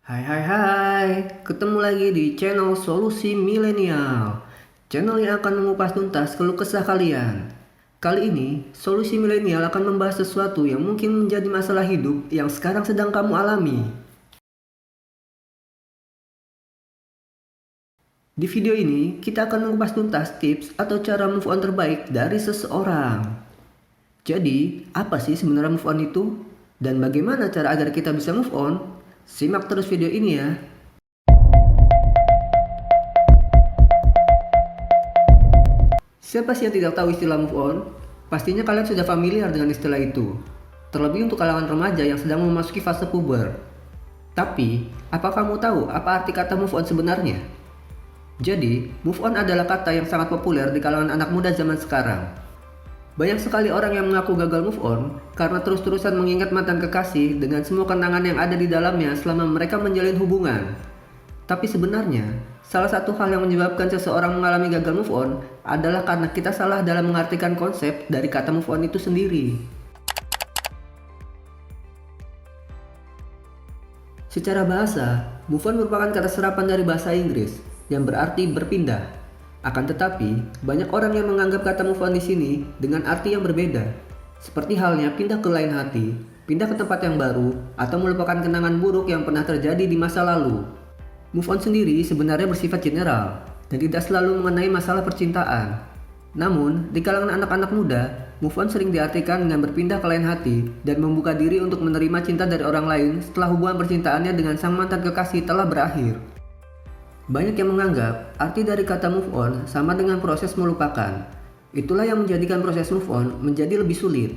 Hai hai hai, ketemu lagi di channel Solusi Milenial. Channel yang akan mengupas tuntas keluh kesah kalian. Kali ini, Solusi Milenial akan membahas sesuatu yang mungkin menjadi masalah hidup yang sekarang sedang kamu alami. Di video ini, kita akan mengupas tuntas tips atau cara move on terbaik dari seseorang. Jadi, apa sih sebenarnya move on itu? Dan bagaimana cara agar kita bisa move on? Simak terus video ini ya. Siapa sih yang tidak tahu istilah move on? Pastinya kalian sudah familiar dengan istilah itu. Terlebih untuk kalangan remaja yang sedang memasuki fase puber. Tapi, apa kamu tahu apa arti kata move on sebenarnya? Jadi, move on adalah kata yang sangat populer di kalangan anak muda zaman sekarang. Banyak sekali orang yang mengaku gagal move on karena terus-terusan mengingat mantan kekasih dengan semua kenangan yang ada di dalamnya selama mereka menjalin hubungan. Tapi sebenarnya, salah satu hal yang menyebabkan seseorang mengalami gagal move on adalah karena kita salah dalam mengartikan konsep dari kata move on itu sendiri. Secara bahasa, move on merupakan kata serapan dari bahasa Inggris yang berarti berpindah. Akan tetapi, banyak orang yang menganggap kata move on di sini dengan arti yang berbeda. Seperti halnya pindah ke lain hati, pindah ke tempat yang baru, atau melupakan kenangan buruk yang pernah terjadi di masa lalu. Move on sendiri sebenarnya bersifat general dan tidak selalu mengenai masalah percintaan. Namun, di kalangan anak-anak muda, move on sering diartikan dengan berpindah ke lain hati dan membuka diri untuk menerima cinta dari orang lain setelah hubungan percintaannya dengan sang mantan kekasih telah berakhir. Banyak yang menganggap arti dari kata move on sama dengan proses melupakan. Itulah yang menjadikan proses move on menjadi lebih sulit.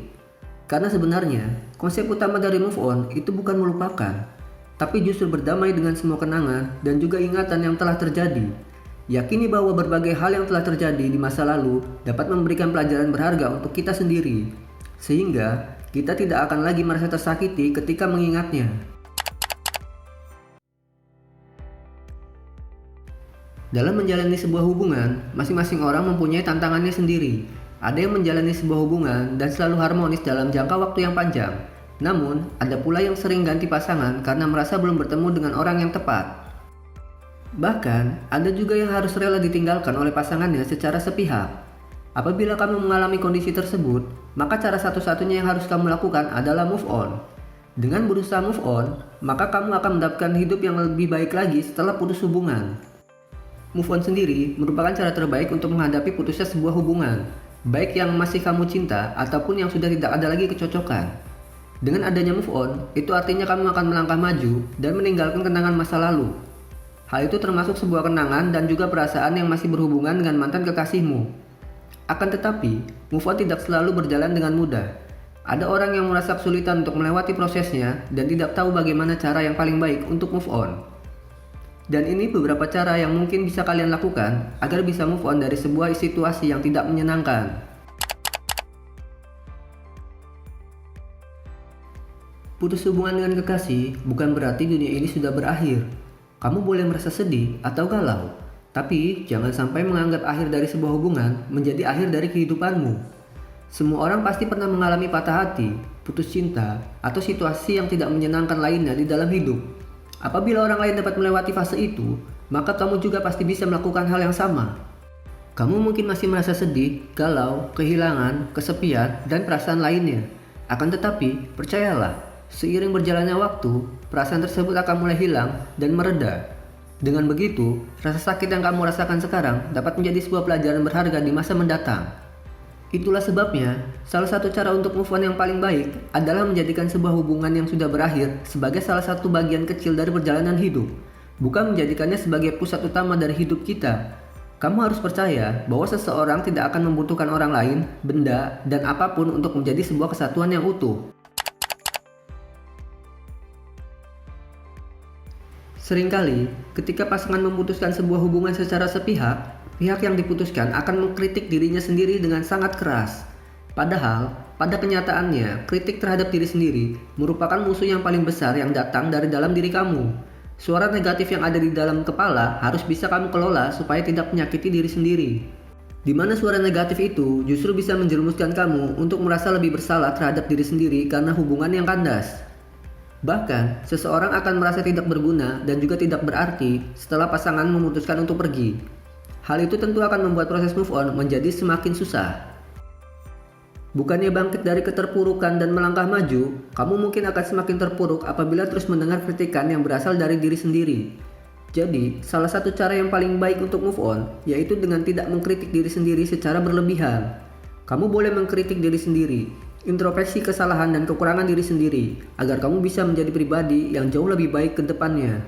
Karena sebenarnya, konsep utama dari move on itu bukan melupakan, tapi justru berdamai dengan semua kenangan dan juga ingatan yang telah terjadi. Yakini bahwa berbagai hal yang telah terjadi di masa lalu dapat memberikan pelajaran berharga untuk kita sendiri, sehingga kita tidak akan lagi merasa tersakiti ketika mengingatnya. Dalam menjalani sebuah hubungan, masing-masing orang mempunyai tantangannya sendiri. Ada yang menjalani sebuah hubungan dan selalu harmonis dalam jangka waktu yang panjang. Namun, ada pula yang sering ganti pasangan karena merasa belum bertemu dengan orang yang tepat. Bahkan, ada juga yang harus rela ditinggalkan oleh pasangannya secara sepihak. Apabila kamu mengalami kondisi tersebut, maka cara satu-satunya yang harus kamu lakukan adalah move on. Dengan berusaha move on, maka kamu akan mendapatkan hidup yang lebih baik lagi setelah putus hubungan. Move on sendiri merupakan cara terbaik untuk menghadapi putusnya sebuah hubungan, baik yang masih kamu cinta ataupun yang sudah tidak ada lagi kecocokan. Dengan adanya move on, itu artinya kamu akan melangkah maju dan meninggalkan kenangan masa lalu. Hal itu termasuk sebuah kenangan dan juga perasaan yang masih berhubungan dengan mantan kekasihmu. Akan tetapi, move on tidak selalu berjalan dengan mudah. Ada orang yang merasa kesulitan untuk melewati prosesnya dan tidak tahu bagaimana cara yang paling baik untuk move on. Dan ini beberapa cara yang mungkin bisa kalian lakukan agar bisa move on dari sebuah situasi yang tidak menyenangkan. Putus hubungan dengan kekasih bukan berarti dunia ini sudah berakhir. Kamu boleh merasa sedih atau galau, tapi jangan sampai menganggap akhir dari sebuah hubungan menjadi akhir dari kehidupanmu. Semua orang pasti pernah mengalami patah hati, putus cinta, atau situasi yang tidak menyenangkan lainnya di dalam hidup. Apabila orang lain dapat melewati fase itu, maka kamu juga pasti bisa melakukan hal yang sama. Kamu mungkin masih merasa sedih, galau, kehilangan, kesepian, dan perasaan lainnya. Akan tetapi, percayalah, seiring berjalannya waktu, perasaan tersebut akan mulai hilang dan mereda. Dengan begitu, rasa sakit yang kamu rasakan sekarang dapat menjadi sebuah pelajaran berharga di masa mendatang. Itulah sebabnya, salah satu cara untuk move on yang paling baik adalah menjadikan sebuah hubungan yang sudah berakhir sebagai salah satu bagian kecil dari perjalanan hidup, bukan menjadikannya sebagai pusat utama dari hidup kita. Kamu harus percaya bahwa seseorang tidak akan membutuhkan orang lain, benda, dan apapun untuk menjadi sebuah kesatuan yang utuh. Seringkali, ketika pasangan memutuskan sebuah hubungan secara sepihak, pihak yang diputuskan akan mengkritik dirinya sendiri dengan sangat keras. Padahal, pada kenyataannya, kritik terhadap diri sendiri merupakan musuh yang paling besar yang datang dari dalam diri kamu. Suara negatif yang ada di dalam kepala harus bisa kamu kelola supaya tidak menyakiti diri sendiri. Di mana suara negatif itu justru bisa menjerumuskan kamu untuk merasa lebih bersalah terhadap diri sendiri karena hubungan yang kandas. Bahkan, seseorang akan merasa tidak berguna dan juga tidak berarti setelah pasangan memutuskan untuk pergi. Hal itu tentu akan membuat proses move on menjadi semakin susah. Bukannya bangkit dari keterpurukan dan melangkah maju, kamu mungkin akan semakin terpuruk apabila terus mendengar kritikan yang berasal dari diri sendiri. Jadi, salah satu cara yang paling baik untuk move on, yaitu dengan tidak mengkritik diri sendiri secara berlebihan. Kamu boleh mengkritik diri sendiri, introspeksi kesalahan dan kekurangan diri sendiri, agar kamu bisa menjadi pribadi yang jauh lebih baik ke depannya.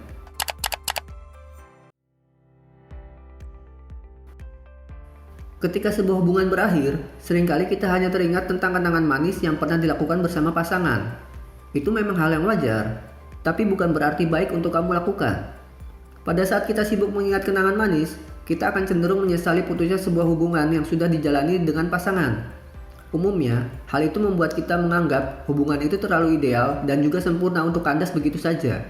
Ketika sebuah hubungan berakhir, seringkali kita hanya teringat tentang kenangan manis yang pernah dilakukan bersama pasangan. Itu memang hal yang wajar, tapi bukan berarti baik untuk kamu lakukan. Pada saat kita sibuk mengingat kenangan manis, kita akan cenderung menyesali putusnya sebuah hubungan yang sudah dijalani dengan pasangan. Umumnya, hal itu membuat kita menganggap hubungan itu terlalu ideal dan juga sempurna untuk kandas begitu saja.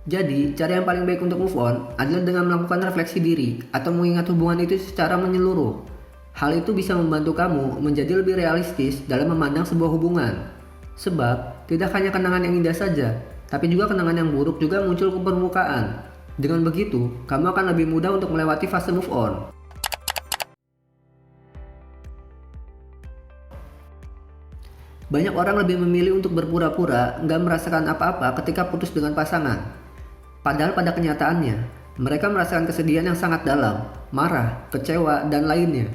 Jadi, cara yang paling baik untuk move on adalah dengan melakukan refleksi diri atau mengingat hubungan itu secara menyeluruh. Hal itu bisa membantu kamu menjadi lebih realistis dalam memandang sebuah hubungan. Sebab, tidak hanya kenangan yang indah saja, tapi juga kenangan yang buruk juga muncul ke permukaan. Dengan begitu, kamu akan lebih mudah untuk melewati fase move on. Banyak orang lebih memilih untuk berpura-pura nggak merasakan apa-apa ketika putus dengan pasangan. Padahal pada kenyataannya, mereka merasakan kesedihan yang sangat dalam, marah, kecewa, dan lainnya.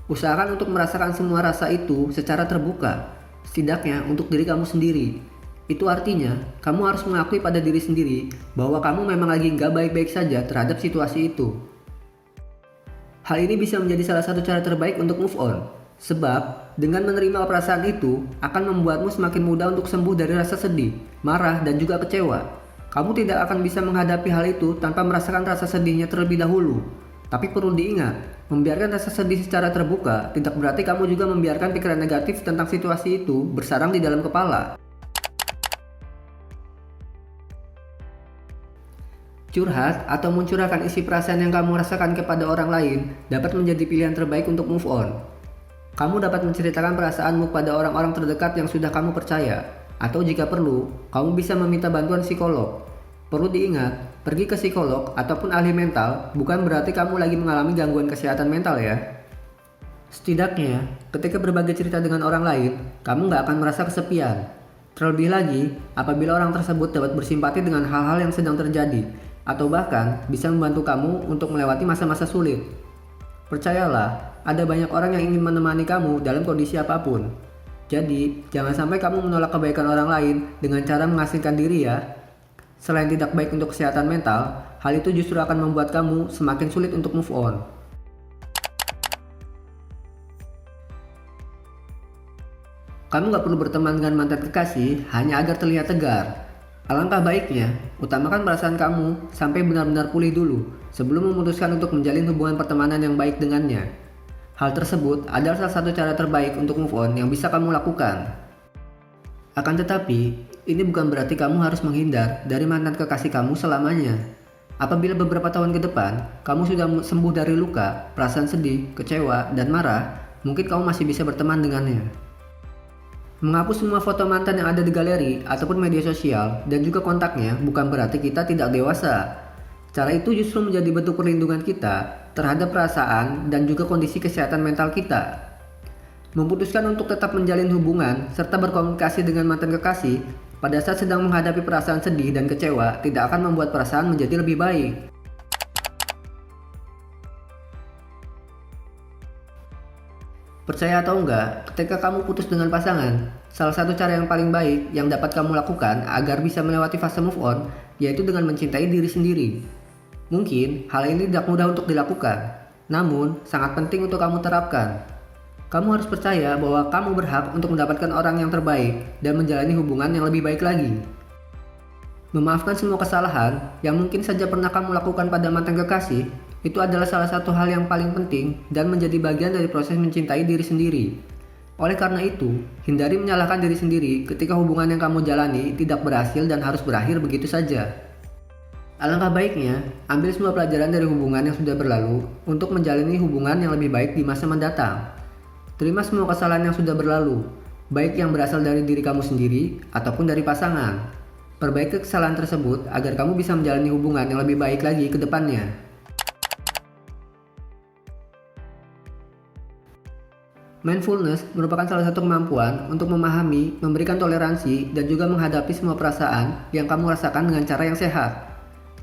Usahakan untuk merasakan semua rasa itu secara terbuka, setidaknya untuk diri kamu sendiri. Itu artinya, kamu harus mengakui pada diri sendiri bahwa kamu memang lagi nggak baik-baik saja terhadap situasi itu. Hal ini bisa menjadi salah satu cara terbaik untuk move on, sebab dengan menerima perasaan itu akan membuatmu semakin mudah untuk sembuh dari rasa sedih, marah, dan juga kecewa. Kamu tidak akan bisa menghadapi hal itu tanpa merasakan rasa sedihnya terlebih dahulu. Tapi perlu diingat, membiarkan rasa sedih secara terbuka tidak berarti kamu juga membiarkan pikiran negatif tentang situasi itu bersarang di dalam kepala. Curhat atau mencurahkan isi perasaan yang kamu rasakan kepada orang lain dapat menjadi pilihan terbaik untuk move on. Kamu dapat menceritakan perasaanmu pada orang-orang terdekat yang sudah kamu percaya. Atau jika perlu, kamu bisa meminta bantuan psikolog. Perlu diingat, pergi ke psikolog ataupun ahli mental bukan berarti kamu lagi mengalami gangguan kesehatan mental ya. Setidaknya, ketika berbagi cerita dengan orang lain, kamu nggak akan merasa kesepian. Terlebih lagi, apabila orang tersebut dapat bersimpati dengan hal-hal yang sedang terjadi, atau bahkan bisa membantu kamu untuk melewati masa-masa sulit. Percayalah, ada banyak orang yang ingin menemani kamu dalam kondisi apapun. Jadi, jangan sampai kamu menolak kebaikan orang lain dengan cara mengasingkan diri ya. Selain tidak baik untuk kesehatan mental, hal itu justru akan membuat kamu semakin sulit untuk move on. Kamu gak perlu berteman dengan mantan kekasih hanya agar terlihat tegar. Alangkah baiknya, utamakan perasaan kamu sampai benar-benar pulih dulu sebelum memutuskan untuk menjalin hubungan pertemanan yang baik dengannya. Hal tersebut adalah salah satu cara terbaik untuk move on yang bisa kamu lakukan. Akan tetapi, ini bukan berarti kamu harus menghindar dari mantan kekasih kamu selamanya. Apabila beberapa tahun ke depan, kamu sudah sembuh dari luka, perasaan sedih, kecewa, dan marah, mungkin kamu masih bisa berteman dengannya. Menghapus semua foto mantan yang ada di galeri ataupun media sosial dan juga kontaknya bukan berarti kita tidak dewasa. Cara itu justru menjadi bentuk perlindungan kita terhadap perasaan dan juga kondisi kesehatan mental kita. Memutuskan untuk tetap menjalin hubungan serta berkomunikasi dengan mantan kekasih pada saat sedang menghadapi perasaan sedih dan kecewa tidak akan membuat perasaan menjadi lebih baik. Percaya atau enggak, ketika kamu putus dengan pasangan, salah satu cara yang paling baik yang dapat kamu lakukan agar bisa melewati fase move on yaitu dengan mencintai diri sendiri. Mungkin hal ini tidak mudah untuk dilakukan, namun sangat penting untuk kamu terapkan. Kamu harus percaya bahwa kamu berhak untuk mendapatkan orang yang terbaik dan menjalani hubungan yang lebih baik lagi. Memaafkan semua kesalahan yang mungkin saja pernah kamu lakukan pada mantan kekasih, itu adalah salah satu hal yang paling penting dan menjadi bagian dari proses mencintai diri sendiri. Oleh karena itu, hindari menyalahkan diri sendiri ketika hubungan yang kamu jalani tidak berhasil dan harus berakhir begitu saja. Alangkah baiknya, ambil semua pelajaran dari hubungan yang sudah berlalu untuk menjalani hubungan yang lebih baik di masa mendatang. Terima semua kesalahan yang sudah berlalu. baik yang berasal dari diri kamu sendiri ataupun dari pasangan. Perbaiki kesalahan tersebut agar kamu bisa menjalani hubungan yang lebih baik lagi ke depannya. Mindfulness merupakan salah satu kemampuan untuk memahami, memberikan toleransi, dan juga menghadapi semua perasaan yang kamu rasakan dengan cara yang sehat.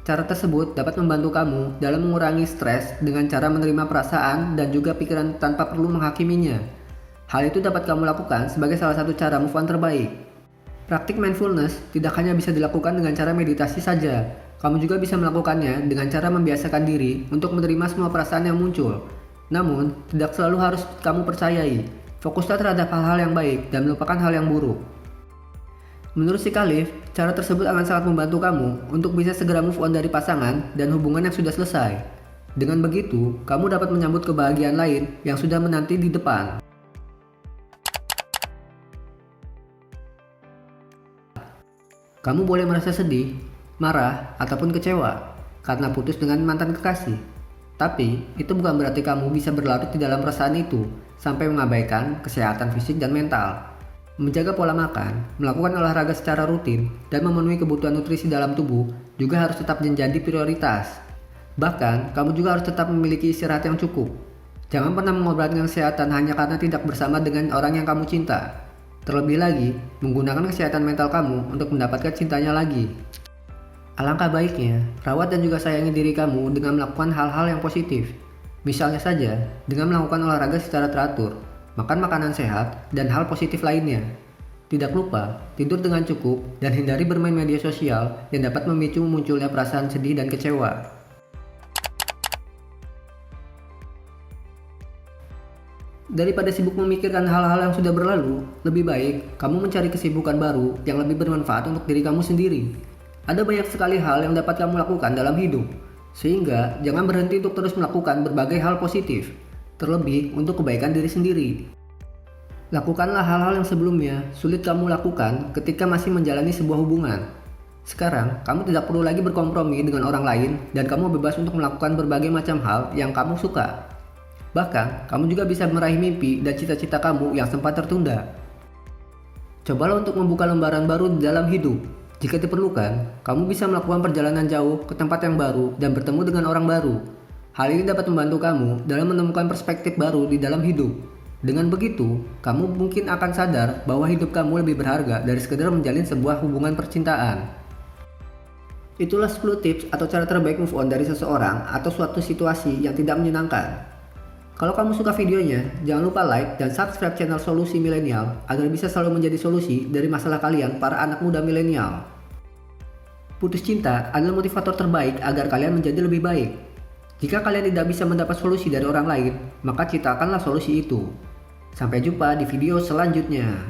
Cara tersebut dapat membantu kamu dalam mengurangi stres dengan cara menerima perasaan dan juga pikiran tanpa perlu menghakiminya. Hal itu dapat kamu lakukan sebagai salah satu cara move on terbaik. Praktik mindfulness tidak hanya bisa dilakukan dengan cara meditasi saja. Kamu juga bisa melakukannya dengan cara membiasakan diri untuk menerima semua perasaan yang muncul. Namun, tidak selalu harus kamu percayai. Fokuslah terhadap hal-hal yang baik dan melupakan hal yang buruk. Menurut si Khalif, cara tersebut akan sangat membantu kamu untuk bisa segera move on dari pasangan dan hubungan yang sudah selesai. Dengan begitu, kamu dapat menyambut kebahagiaan lain yang sudah menanti di depan. Kamu boleh merasa sedih, marah, ataupun kecewa karena putus dengan mantan kekasih. Tapi, itu bukan berarti kamu bisa berlarut di dalam perasaan itu sampai mengabaikan kesehatan fisik dan mental. Menjaga pola makan, melakukan olahraga secara rutin, dan memenuhi kebutuhan nutrisi dalam tubuh juga harus tetap menjadi prioritas. Bahkan, kamu juga harus tetap memiliki istirahat yang cukup. Jangan pernah mengorbankan kesehatan hanya karena tidak bersama dengan orang yang kamu cinta. Terlebih lagi, menggunakan kesehatan mental kamu untuk mendapatkan cintanya lagi. Alangkah baiknya, rawat dan juga sayangi diri kamu dengan melakukan hal-hal yang positif. Misalnya saja, dengan melakukan olahraga secara teratur, makan makanan sehat, dan hal positif lainnya. Tidak lupa, tidur dengan cukup dan hindari bermain media sosial yang dapat memicu munculnya perasaan sedih dan kecewa. Daripada sibuk memikirkan hal-hal yang sudah berlalu, lebih baik kamu mencari kesibukan baru yang lebih bermanfaat untuk diri kamu sendiri. Ada banyak sekali hal yang dapat kamu lakukan dalam hidup, sehingga jangan berhenti untuk terus melakukan berbagai hal positif, terlebih untuk kebaikan diri sendiri. Lakukanlah hal-hal yang sebelumnya sulit kamu lakukan ketika masih menjalani sebuah hubungan. Sekarang, kamu tidak perlu lagi berkompromi dengan orang lain dan kamu bebas untuk melakukan berbagai macam hal yang kamu suka. Bahkan, kamu juga bisa meraih mimpi dan cita-cita kamu yang sempat tertunda. Cobalah untuk membuka lembaran baru di dalam hidup. Jika diperlukan, kamu bisa melakukan perjalanan jauh ke tempat yang baru dan bertemu dengan orang baru. Hal ini dapat membantu kamu dalam menemukan perspektif baru di dalam hidup. Dengan begitu, kamu mungkin akan sadar bahwa hidup kamu lebih berharga dari sekedar menjalin sebuah hubungan percintaan. Itulah 10 tips atau cara terbaik move on dari seseorang atau suatu situasi yang tidak menyenangkan. Kalau kamu suka videonya, jangan lupa like dan subscribe channel Solusi Milenial agar bisa selalu menjadi solusi dari masalah kalian para anak muda milenial. Putus cinta adalah motivator terbaik agar kalian menjadi lebih baik. Jika kalian tidak bisa mendapat solusi dari orang lain, maka ciptakanlah solusi itu. Sampai jumpa di video selanjutnya.